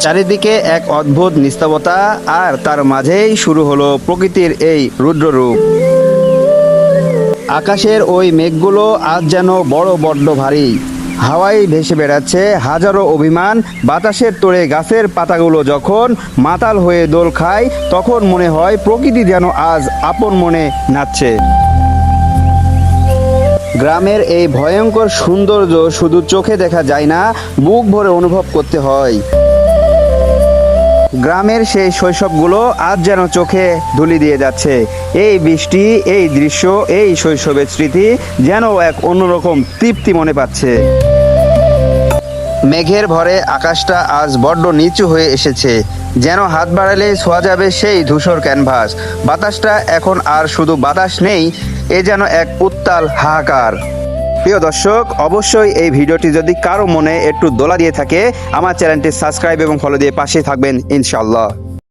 চারিদিকে এক অদ্ভুত নিস্তবতা, আর তার মাঝেই শুরু হলো প্রকৃতির এই রুদ্ররূপ। আকাশের ওই মেঘগুলো আজ যেন বড্ড ভারী। হাওয়ায় ভেসে বেড়াচ্ছে হাজারো অভিমান। বাতাসের তোড়ে গাছের পাতাগুলো যখন মাতাল হয়ে দোল খায়, তখন মনে হয় প্রকৃতি যেন আজ আপন মনে নাচছে। গ্রামের এই ভয়ঙ্কর সৌন্দর্য শুধু চোখে দেখা যায় না, বুক ভরে অনুভব করতে হয়। গ্রামের সেই শৈশবগুলো আজ যেন চোখে ধুলি দিয়ে যাচ্ছে। এই বৃষ্টি, এই দৃশ্য, এই শৈশবের স্মৃতি যেন এক অন্যরকম তৃপ্তি মনে পাচ্ছে। মেঘের ভরে আকাশটা আজ বড্ড নিচু হয়ে এসেছে, যেন হাত বাড়ালেই ছোঁয়া যাবে সেই ধূসর ক্যানভাস। বাতাসটা এখন আর শুধু বাতাস নেই, এ যেন এক উত্তাল হাহাকার। প্রিয় দর্শক, অবশ্যই এই ভিডিওটি যদি কারো মনে একটু দোলা দিয়ে থাকে, আমার চ্যানেলটি সাবস্ক্রাইব এবং ফলো দিয়ে পাশে থাকবেন ইনশাআল্লাহ।